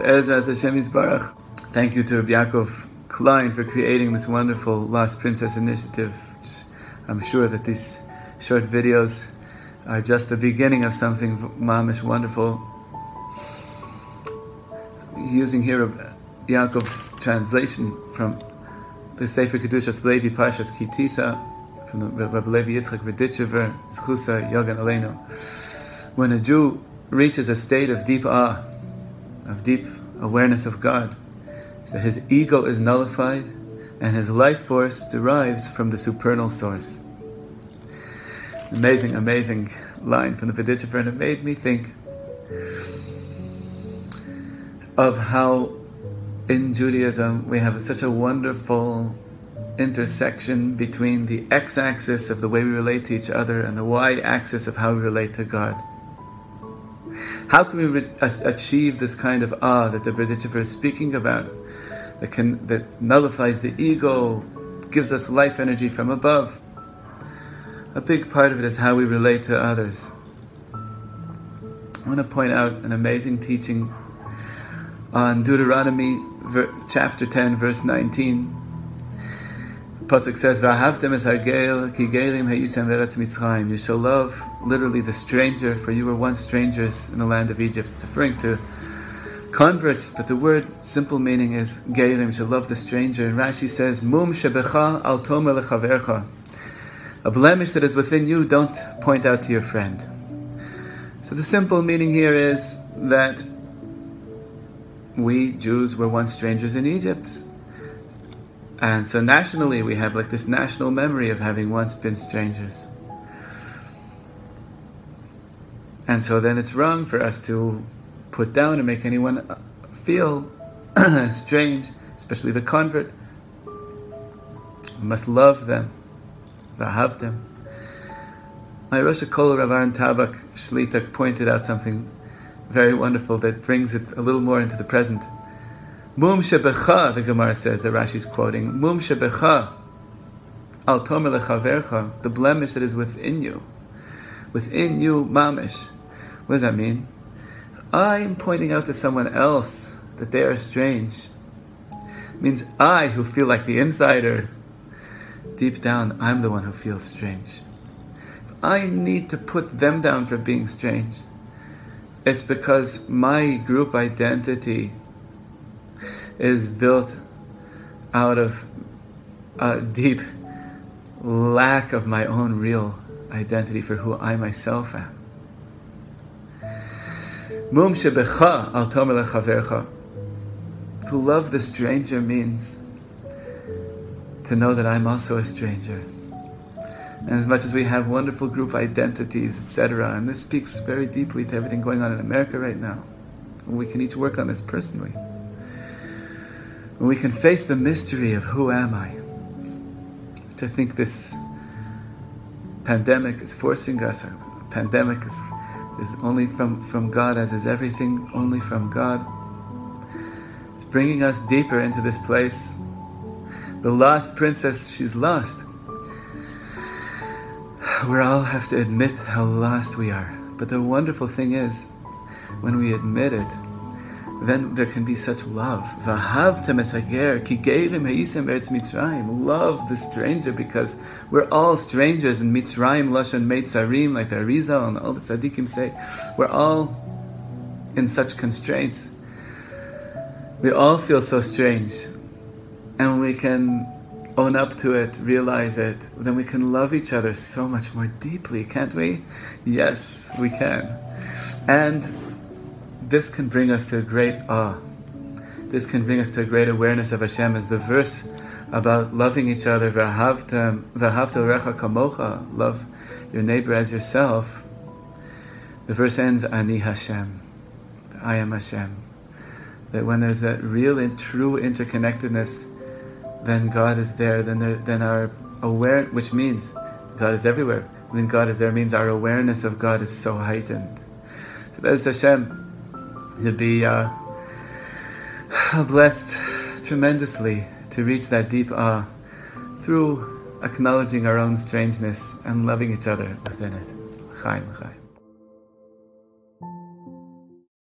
Be'ezras Hashem Yisbarach. Thank you to Rabbi Yaakov Klein for creating this wonderful Lost Princess initiative. I'm sure that these short videos are just the beginning of something mamish wonderful. Using here Rabbi Yaakov's translation from the Sefer Kedushas Levi Parshas Kitisa, from the Rabbi Levi Yitzchak V'ditchever Zchusa Yogan Aleinu. When a Jew reaches a state of deep awe, of deep awareness of God, so his ego is nullified and his life force derives from the supernal source. Amazing, amazing line from the V'ditchever, and it made me think of how in Judaism we have such a wonderful intersection between the x-axis of the way we relate to each other and the y-axis of how we relate to God. How can we achieve this kind of awe that the V'ditchever is speaking about, that nullifies the ego, gives us life energy from above? A big part of it is how we relate to others. I want to point out an amazing teaching on Deuteronomy chapter 10, verse 19. Pasuk says, "V'ahavtem es hargel ki gerim hayisem v'eretz Mitzrayim." You shall love, literally, the stranger, for you were once strangers in the land of Egypt. It's referring to converts, but the word simple meaning is gerim. You shall love the stranger. And Rashi says, "Mum shebecha al tomer lechavercha." A blemish that is within you, don't point out to your friend. So the simple meaning here is that we Jews were once strangers in Egypt. And so nationally we have like this national memory of having once been strangers. And so then it's wrong for us to put down and make anyone feel strange, especially the convert. We must love them, v'ahav them. My Rosh HaKol Rav Aaron Tabak Shlitak pointed out something very wonderful that brings it a little more into the present. Mum shebecha, the Gemara says, that Rashi's quoting, Mum shebecha, al tomer lechavercha, the blemish that is within you, mamish. What does that mean? I am pointing out to someone else that they are strange. It means I, who feel like the insider, deep down, I'm the one who feels strange. If I need to put them down for being strange, it's because my group identity is built out of a deep lack of my own real identity for who I myself am. Mum shebecha al tomer lechavercha. To love the stranger means to know that I'm also a stranger. And as much as we have wonderful group identities, etc., and this speaks very deeply to everything going on in America right now, we can each work on this personally. When we can face the mystery of who am I, which I think this pandemic is forcing us. A pandemic is only from God, as is everything only from God. It's bringing us deeper into this place. The lost princess, she's lost. We all have to admit how lost we are. But the wonderful thing is, when we admit it, then there can be such love. V'ahavtem es hager ki gerim hayisem v'eretz Mitzrayim. Love the stranger, because we're all strangers in Mitzrayim, Lashon Meitzarim, like the Arizal and all the tzaddikim say. We're all in such constraints. We all feel so strange. And when we can own up to it, realize it, then we can love each other so much more deeply, can't we? Yes, we can. And this can bring us to a great awe. This can bring us to a great awareness of Hashem, as the verse about loving each other, v'ahavta l'recha kamocha, love your neighbor as yourself. The verse ends, Ani Hashem, I am Hashem. That when there's that real and true interconnectedness, then God is there. Then our which means God is everywhere. When God is there, means our awareness of God is so heightened. So Bez Hashem, to be blessed tremendously to reach that deep awe through acknowledging our own strangeness and loving each other within it. Chaim, chaim.